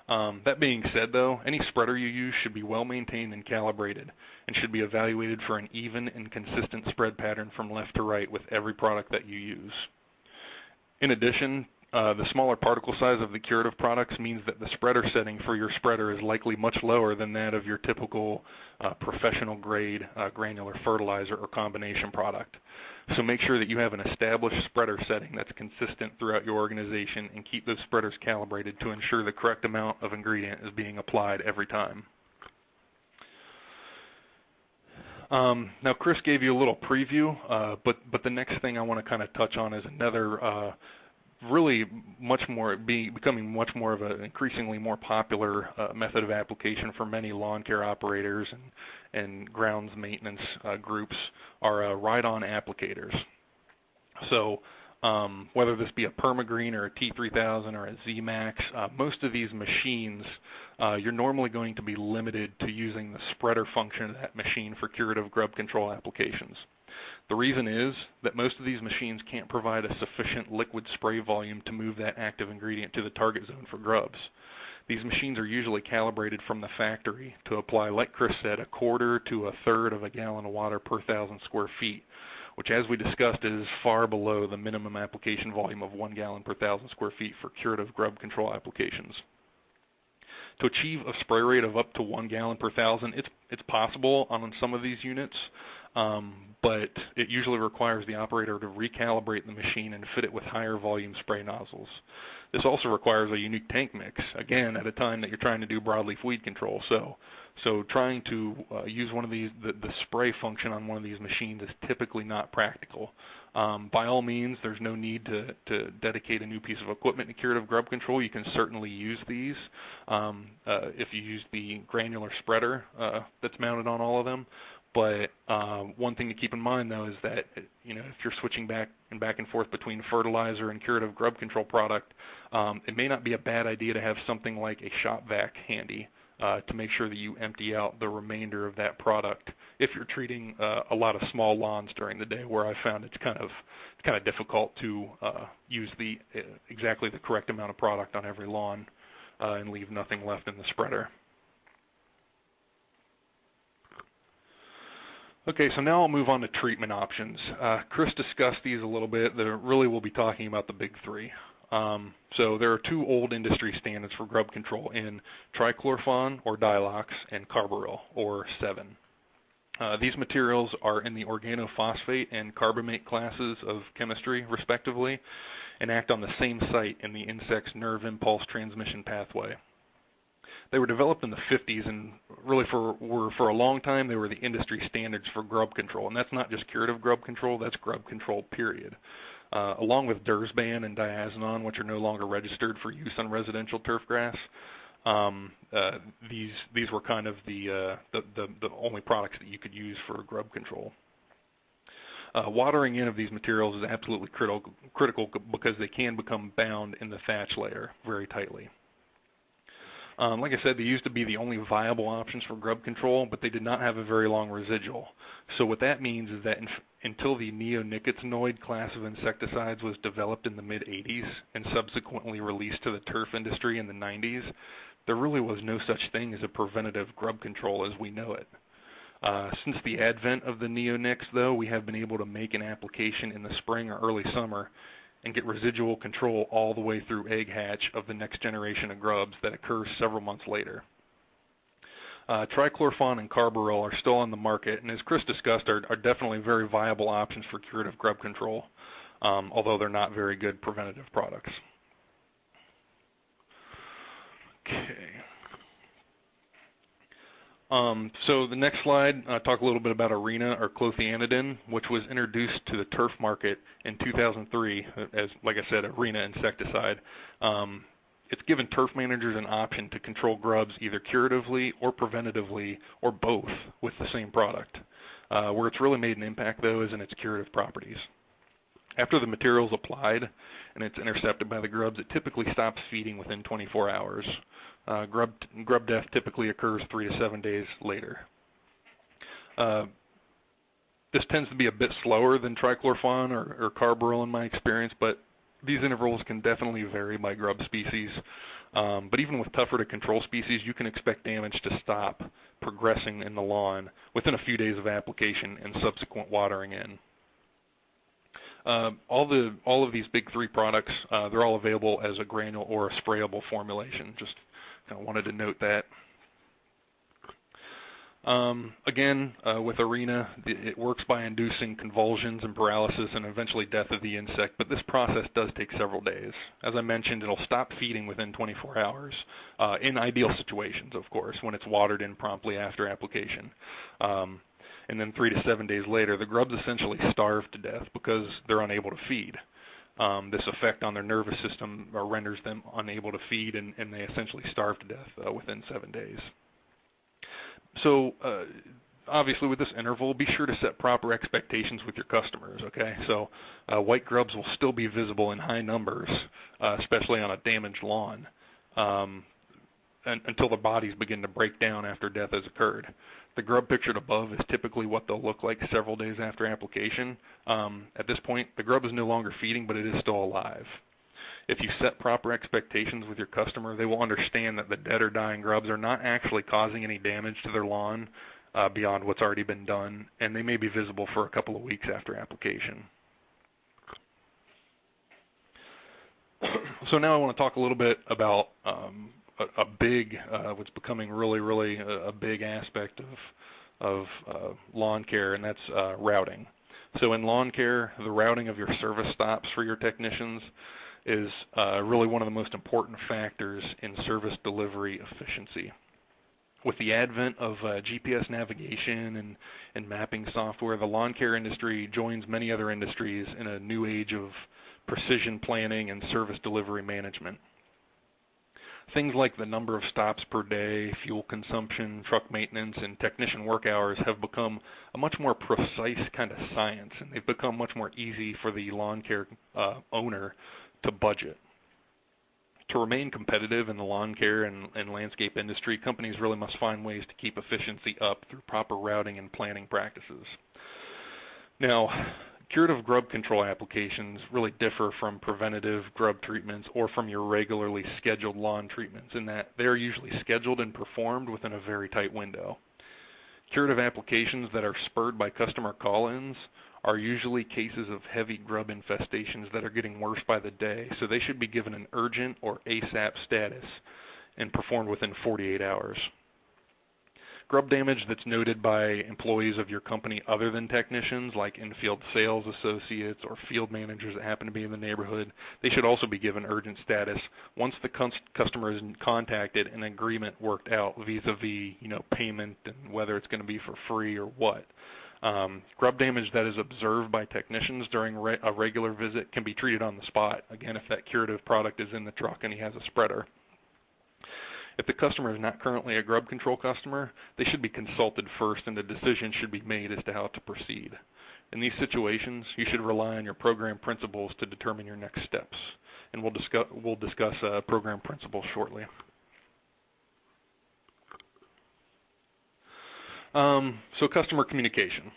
That being said, though, any spreader you use should be well maintained and calibrated, and should be evaluated for an even and consistent spread pattern from left to right with every product that you use. In addition, the smaller particle size of the curative products means that the spreader setting for your spreader is likely much lower than that of your typical professional grade granular fertilizer or combination product. So make sure that you have an established spreader setting that's consistent throughout your organization, and keep those spreaders calibrated to ensure the correct amount of ingredient is being applied every time. Now, Chris gave you a little preview, but the next thing I want to kind of touch on is another really becoming much more of an increasingly more popular method of application for many lawn care operators and grounds maintenance groups are ride-on applicators. So whether this be a Permagreen or a T3000 or a Z-Max, most of these machines, you're normally going to be limited to using the spreader function of that machine for curative grub control applications. The reason is that most of these machines can't provide a sufficient liquid spray volume to move that active ingredient to the target zone for grubs. These machines are usually calibrated from the factory to apply, like Chris said, a quarter to a third of a gallon of water per 1,000 square feet, which, as we discussed, is far below the minimum application volume of 1 gallon per 1,000 square feet for curative grub control applications. To achieve a spray rate of up to 1 gallon per 1,000, it's possible on some of these units, but it usually requires the operator to recalibrate the machine and fit it with higher volume spray nozzles. This also requires a unique tank mix, again, at a time that you're trying to do broadleaf weed control. So trying to use one of these, the spray function on one of these machines is typically not practical. By all means, there's no need to dedicate a new piece of equipment to curative grub control. You can certainly use these if you use the granular spreader that's mounted on all of them. But one thing to keep in mind, though, is that if you're switching back and forth between fertilizer and curative grub control product, it may not be a bad idea to have something like a shop vac handy to make sure that you empty out the remainder of that product if you're treating a lot of small lawns during the day, where I found it's kind of difficult to use exactly the correct amount of product on every lawn and leave nothing left in the spreader. Okay, so now I'll move on to treatment options. Chris discussed these a little bit. Really we'll be talking about the big three. So there are two old industry standards for grub control in trichlorfon or Dilox and carbaryl or 7. These materials are in the organophosphate and carbamate classes of chemistry, respectively, and act on the same site in the insect's nerve impulse transmission pathway. They were developed in the 50s, and really for a long time they were the industry standards for grub control. And that's not just curative grub control, that's grub control, period. Along with Dursban and diazinon, which are no longer registered for use on residential turfgrass, these were kind of the only products that you could use for grub control. Watering in of these materials is absolutely critical because they can become bound in the thatch layer very tightly. Like I said, they used to be the only viable options for grub control, but they did not have a very long residual. So what that means is that until the neonicotinoid class of insecticides was developed in the mid-'80s and subsequently released to the turf industry in the '90s, there really was no such thing as a preventative grub control as we know it. Since the advent of the neonics, though, we have been able to make an application in the spring or early summer and get residual control all the way through egg hatch of the next generation of grubs that occurs several months later. Trichlorfon and carbaryl are still on the market, and as Chris discussed, are definitely very viable options for curative grub control, although they're not very good preventative products. Okay. So the next slide, talk a little bit about Arena or clothianidin, which was introduced to the turf market in 2003 as, like I said, Arena insecticide. It's given turf managers an option to control grubs either curatively or preventatively or both with the same product. Where it's really made an impact, though, is in its curative properties. After the material is applied and it's intercepted by the grubs, it typically stops feeding within 24 hours. Grub death typically occurs 3 to 7 days later. This tends to be a bit slower than trichlorfon or carbaryl in my experience, but these intervals can definitely vary by grub species. But even with tougher to control species, you can expect damage to stop progressing in the lawn within a few days of application and subsequent watering in. All of these big three products, they're all available as a granule or a sprayable formulation. Just kind of wanted to note that. Again, with Arena, it works by inducing convulsions and paralysis and eventually death of the insect, but this process does take several days. As I mentioned, it'll stop feeding within 24 hours, in ideal situations, of course, when it's watered in promptly after application. And then 3 to 7 days later, the grubs essentially starve to death because they're unable to feed. This effect on their nervous system renders them unable to feed, and they essentially starve to death within 7 days. So obviously with this interval, be sure to set proper expectations with your customers, okay? So white grubs will still be visible in high numbers, especially on a damaged lawn, until the bodies begin to break down after death has occurred. The grub pictured above is typically what they'll look like several days after application. At this point, the grub is no longer feeding, but it is still alive. If you set proper expectations with your customer, they will understand that the dead or dying grubs are not actually causing any damage to their lawn beyond what's already been done, and they may be visible for a couple of weeks after application. So now I want to talk a little bit about what's becoming really a big aspect of lawn care, and that's routing. So in lawn care, the routing of your service stops for your technicians is really one of the most important factors in service delivery efficiency. With the advent of GPS navigation and mapping software, the lawn care industry joins many other industries in a new age of precision planning and service delivery management. Things like the number of stops per day, fuel consumption, truck maintenance, and technician work hours have become a much more precise kind of science, and they've become much more easy for the lawn care owner to budget. To remain competitive in the lawn care and landscape industry, companies really must find ways to keep efficiency up through proper routing and planning practices. Now, curative grub control applications really differ from preventative grub treatments or from your regularly scheduled lawn treatments in that they're usually scheduled and performed within a very tight window. Curative applications that are spurred by customer call-ins are usually cases of heavy grub infestations that are getting worse by the day, so they should be given an urgent or ASAP status and performed within 48 hours. Grub damage that's noted by employees of your company other than technicians, like in-field sales associates or field managers that happen to be in the neighborhood, they should also be given urgent status once the customer is contacted and an agreement worked out vis-a-vis, payment and whether it's going to be for free or what. Grub damage that is observed by technicians during a regular visit can be treated on the spot, again, if that curative product is in the truck and he has a spreader. If the customer is not currently a grub control customer, they should be consulted first and a decision should be made as to how to proceed. In these situations, you should rely on your program principles to determine your next steps. And we'll discuss program principles shortly. So customer communication.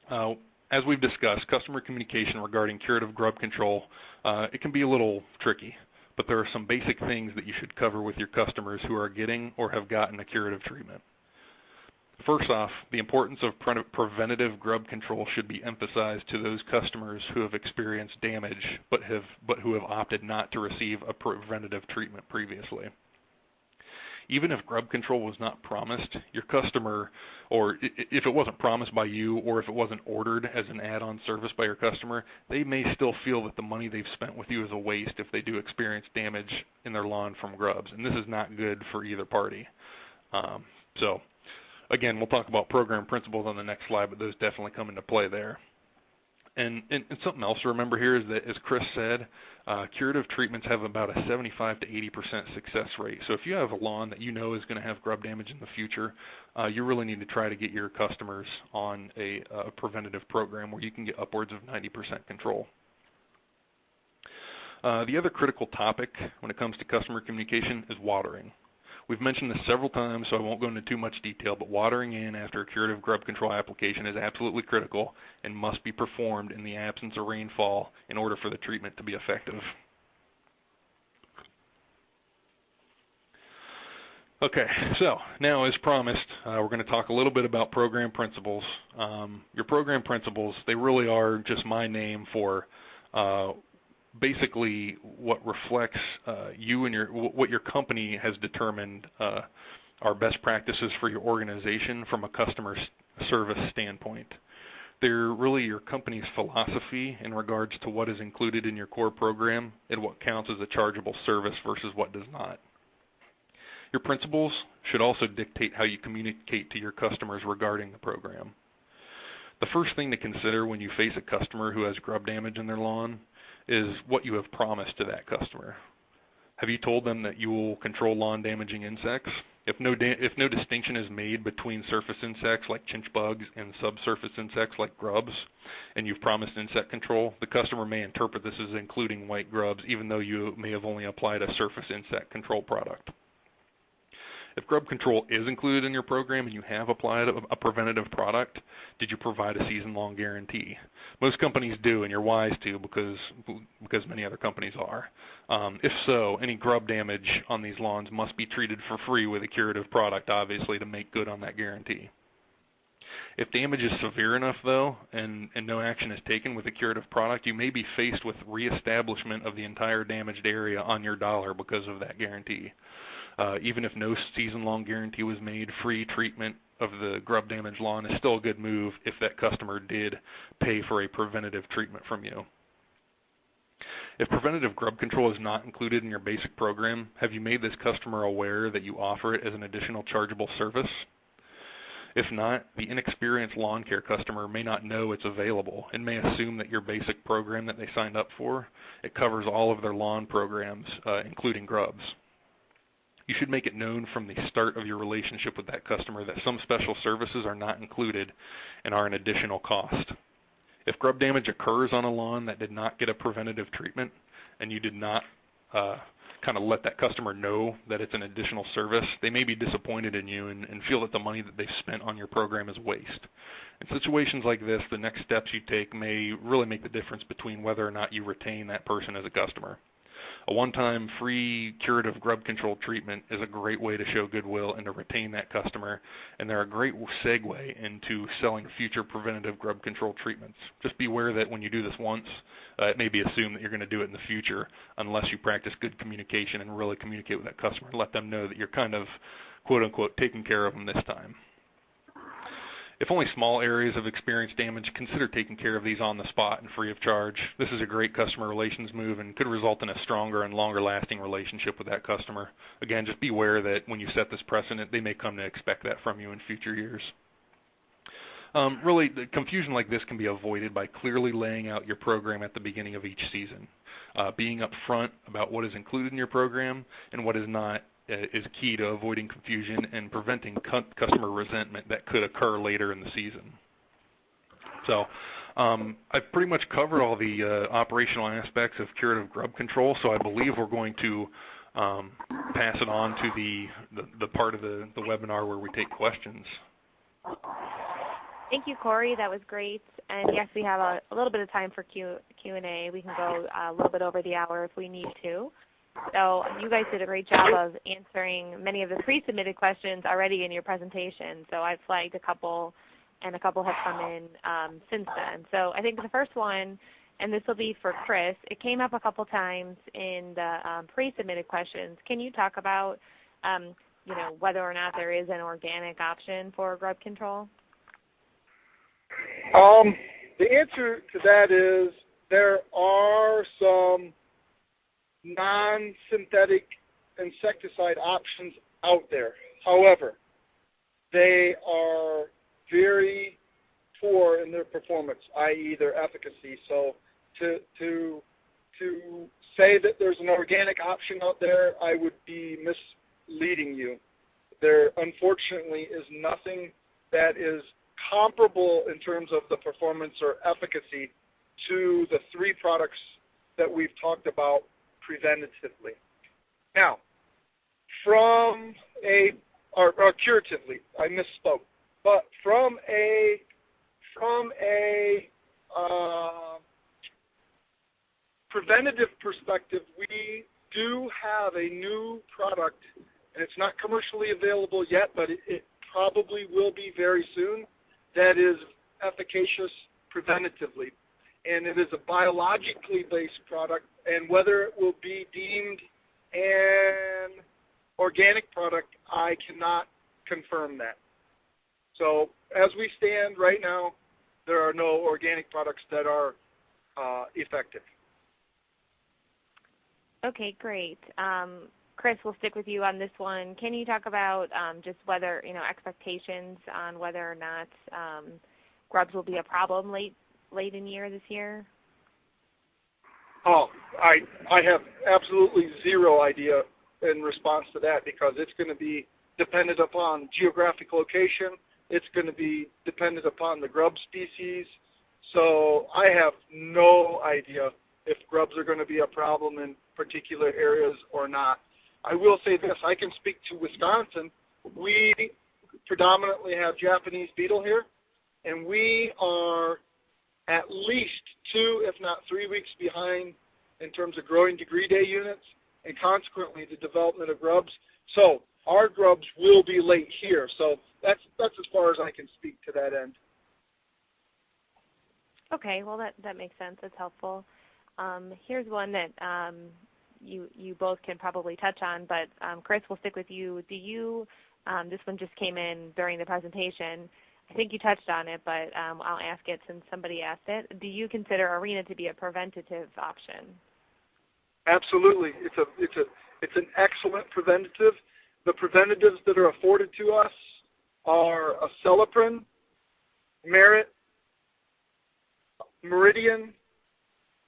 As we've discussed, customer communication regarding curative grub control, it can be a little tricky. But there are some basic things that you should cover with your customers who are getting or have gotten a curative treatment. First off, the importance of preventative grub control should be emphasized to those customers who have experienced damage but who have opted not to receive a preventative treatment previously. Even if grub control was not promised, your customer, or if it wasn't promised by you, or if it wasn't ordered as an add-on service by your customer, they may still feel that the money they've spent with you is a waste if they do experience damage in their lawn from grubs. And this is not good for either party. So, again, we'll talk about program principles on the next slide, but those definitely come into play there. And something else to remember here is that, as Chris said, curative treatments have about a 75 to 80% success rate. So if you have a lawn that you know is going to have grub damage in the future, you really need to try to get your customers on a preventative program where you can get upwards of 90% control. The other critical topic when it comes to customer communication is watering. We've mentioned this several times, so I won't go into too much detail, but watering in after a curative grub control application is absolutely critical and must be performed in the absence of rainfall in order for the treatment to be effective. Okay, so now as promised, we're going to talk a little bit about program principles. Your program principles, they really are just my name for basically what reflects you and what your company has determined are best practices for your organization from a customer service standpoint. They're really your company's philosophy in regards to what is included in your core program and what counts as a chargeable service versus what does not. Your principles should also dictate how you communicate to your customers regarding the program. The first thing to consider when you face a customer who has grub damage in their lawn is what you have promised to that customer. Have you told them that you will control lawn-damaging insects? If no distinction is made between surface insects like chinch bugs and subsurface insects like grubs, and you've promised insect control, the customer may interpret this as including white grubs, even though you may have only applied a surface insect control product. If grub control is included in your program and you have applied a preventative product, did you provide a season-long guarantee? Most companies do, and you're wise to because many other companies are. If so, any grub damage on these lawns must be treated for free with a curative product, obviously, to make good on that guarantee. If damage is severe enough, though, and no action is taken with a curative product, you may be faced with reestablishment of the entire damaged area on your dollar because of that guarantee. Even if no season-long guarantee was made, free treatment of the grub damaged lawn is still a good move if that customer did pay for a preventative treatment from you. If preventative grub control is not included in your basic program, have you made this customer aware that you offer it as an additional chargeable service? If not, the inexperienced lawn care customer may not know it's available and may assume that your basic program that they signed up for, it covers all of their lawn programs, including grubs. You should make it known from the start of your relationship with that customer that some special services are not included and are an additional cost. If grub damage occurs on a lawn that did not get a preventative treatment and you did not kind of let that customer know that it's an additional service, they may be disappointed in you and feel that the money that they've spent on your program is waste. In situations like this, the next steps you take may really make the difference between whether or not you retain that person as a customer. A one-time free curative grub control treatment is a great way to show goodwill and to retain that customer, and they're a great segue into selling future preventative grub control treatments. Just be aware that when you do this once, it may be assumed that you're going to do it in the future unless you practice good communication and really communicate with that customer and let them know that you're kind of, quote-unquote, taking care of them this time. If only small areas have experienced damage, consider taking care of these on the spot and free of charge. This is a great customer relations move and could result in a stronger and longer lasting relationship with that customer. Again, just be aware that when you set this precedent, they may come to expect that from you in future years. Really, the confusion like this can be avoided by clearly laying out your program at the beginning of each season. Being upfront about what is included in your program and what is not is key to avoiding confusion and preventing customer resentment that could occur later in the season. So I've pretty much covered all the operational aspects of curative grub control, so I believe we're going to pass it on to the part of the webinar where we take questions. Thank you, Corey. That was great. And yes, we have a little bit of time for Q&A. We can go a little bit over the hour if we need to. So you guys did a great job of answering many of the pre-submitted questions already in your presentation. So I've flagged a couple, and a couple have come in since then. So I think the first one, and this will be for Chris, it came up a couple times in the pre-submitted questions. Can you talk about whether or not there is an organic option for grub control? The answer to that is there are some non-synthetic insecticide options out there. However, they are very poor in their performance, i.e. their efficacy. So to say that there's an organic option out there, I would be misleading you. There unfortunately is nothing that is comparable in terms of the performance or efficacy to the three products that we've talked about preventatively. Now, curatively, I misspoke, but from a preventative perspective, we do have a new product, and it's not commercially available yet, but it probably will be very soon, that is efficacious preventatively. And it is a biologically based product, and whether it will be deemed an organic product, I cannot confirm that. So as we stand right now, there are no organic products that are effective. Okay, great. Chris, we'll stick with you on this one. Can you talk about just whether, expectations on whether or not grubs will be a problem late in year this year? Oh, I have absolutely zero idea in response to that because it's going to be dependent upon geographic location. It's going to be dependent upon the grub species. So I have no idea if grubs are going to be a problem in particular areas or not. I will say this, I can speak to Wisconsin. We predominantly have Japanese beetle here, and we are at least 2, if not 3 weeks behind in terms of growing degree day units and consequently the development of grubs. So our grubs will be late here. So that's as far as I can speak to that end. Okay, well that makes sense. That's helpful. Here's one that you both can probably touch on, but Chris, we'll stick with you. Do you, this one just came in during the presentation. I think you touched on it, but I'll ask it since somebody asked it. Do you consider arena to be a preventative option? Absolutely. It's an excellent preventative. The preventatives that are afforded to us are Acelepryn, Merit, Meridian,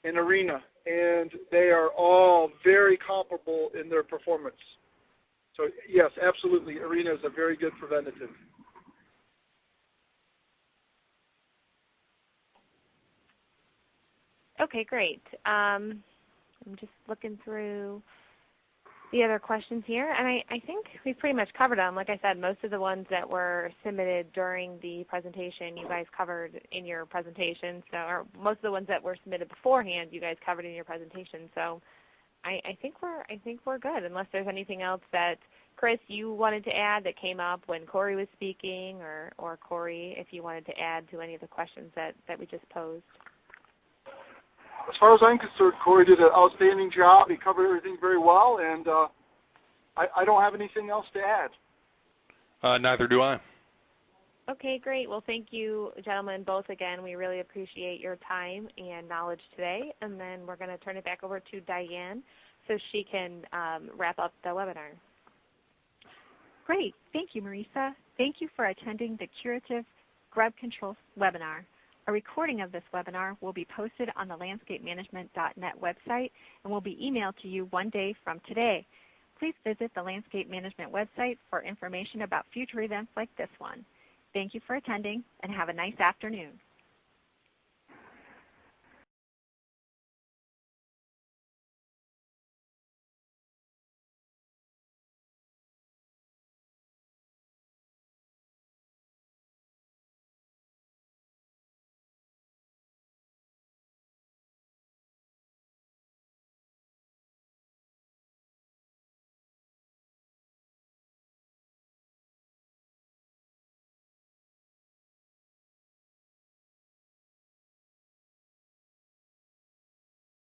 and Arena, and they are all very comparable in their performance. So yes, absolutely, Arena is a very good preventative. Okay, great. I'm just looking through the other questions here, and I think we've pretty much covered them. Like I said, most of the ones that were submitted during the presentation, you guys covered in your presentation. So, or most of the ones that were submitted beforehand, you guys covered in your presentation. So, I think we're good. Unless there's anything else that Chris you wanted to add that came up when Corey was speaking, or Corey, if you wanted to add to any of the questions that we just posed. As far as I'm concerned, Corey did an outstanding job. He covered everything very well, and I don't have anything else to add. Neither do I. Okay, great. Well, thank you, gentlemen, both again. We really appreciate your time and knowledge today. And then we're going to turn it back over to Diane so she can wrap up the webinar. Great. Thank you, Marisa. Thank you for attending the Curative Grub Control webinar. A recording of this webinar will be posted on the landscapemanagement.net website and will be emailed to you 1 day from today. Please visit the Landscape Management website for information about future events like this one. Thank you for attending and have a nice afternoon.